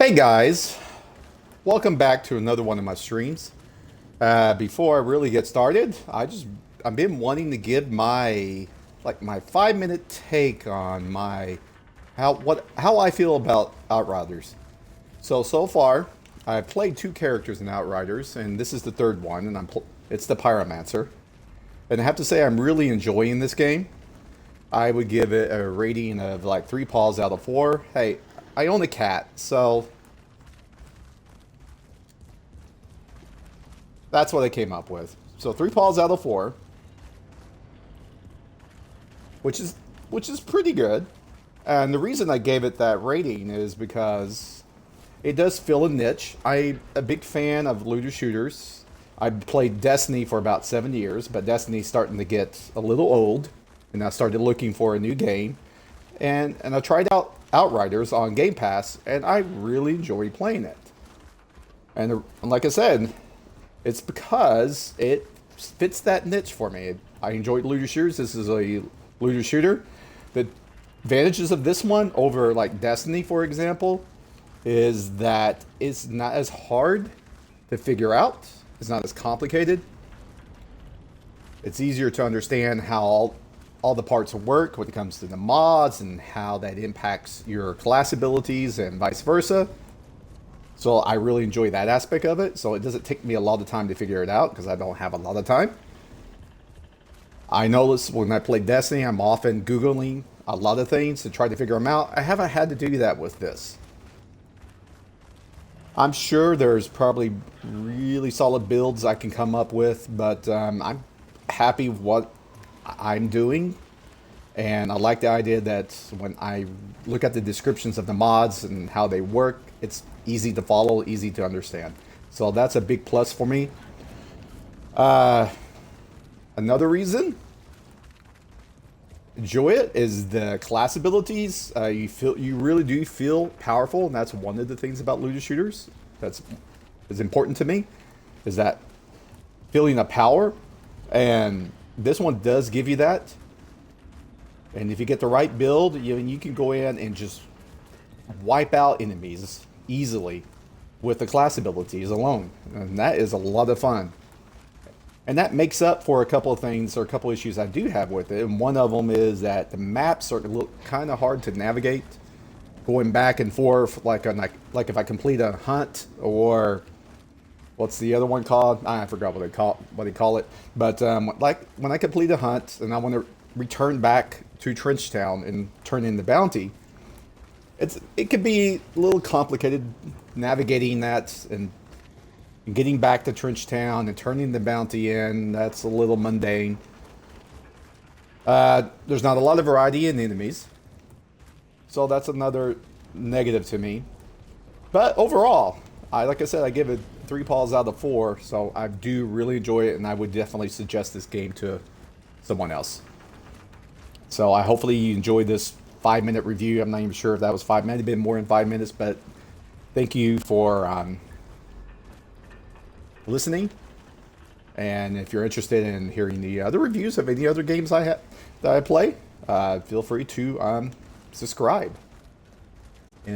Hey guys, welcome back to another one of my streams. Before I really get started, I've been wanting to give my 5 minute take on how I feel about Outriders. So far, I've played two characters in Outriders, and this is the third one, and it's the Pyromancer. And I have to say, I'm really enjoying this game. I would give it a rating of like 3 paws out of 4. Hey, I own a cat, so that's what I came up with. So 3 paws out of 4, which is pretty good. And the reason I gave it that rating is because it does fill a niche. I'm a big fan of looter shooters. I played Destiny for about 7 years, but Destiny's starting to get a little old, and I started looking for a new game. And I tried out Outriders on Game Pass, and I really enjoy playing it. And like I said, it's because it fits that niche for me. I enjoyed looter shooters. This is a looter shooter. The advantages of this one over like Destiny, for example, is that it's not as hard to figure out. It's not as complicated. It's easier to understand how all the parts work when it comes to the mods and how that impacts your class abilities and vice versa. So I really enjoy that aspect of it. So it doesn't take me a lot of time to figure it out because I don't have a lot of time. I notice when I play Destiny, I'm often Googling a lot of things to try to figure them out. I haven't had to do that with this. I'm sure there's probably really solid builds I can come up with, but I'm happy with what I'm doing. And I like the idea that when I look at the descriptions of the mods and how they work, it's easy to follow, easy to understand. So that's a big plus for me. Another reason, enjoy it, is the class abilities. You really do feel powerful, and that's one of the things about looter shooters that's is important to me, is that feeling of power. And this one does give you that. And if you get the right build, you can go in and just wipe out enemies easily with the class abilities alone. And that is a lot of fun. And that makes up for a couple of things or a couple of issues I do have with it. And one of them is that the maps are kind of hard to navigate. Going back and forth, like if I complete a hunt, or what's the other one called? I forgot what they call it. But like when I complete a hunt and I want to return back to Trenchtown and turn in the bounty, it could be a little complicated navigating that and getting back to Trenchtown and turning the bounty in. That's a little mundane. There's not a lot of variety in the enemies, so that's another negative to me. But overall, like I said, I give it 3 paws out of 4, so I do really enjoy it, and I would definitely suggest this game to someone else. So hopefully you enjoyed this 5 minute review. I'm not even sure if that was 5 minutes, been more than 5 minutes, but thank you for listening. And if you're interested in hearing the other reviews of any other games that I play, feel free to subscribe.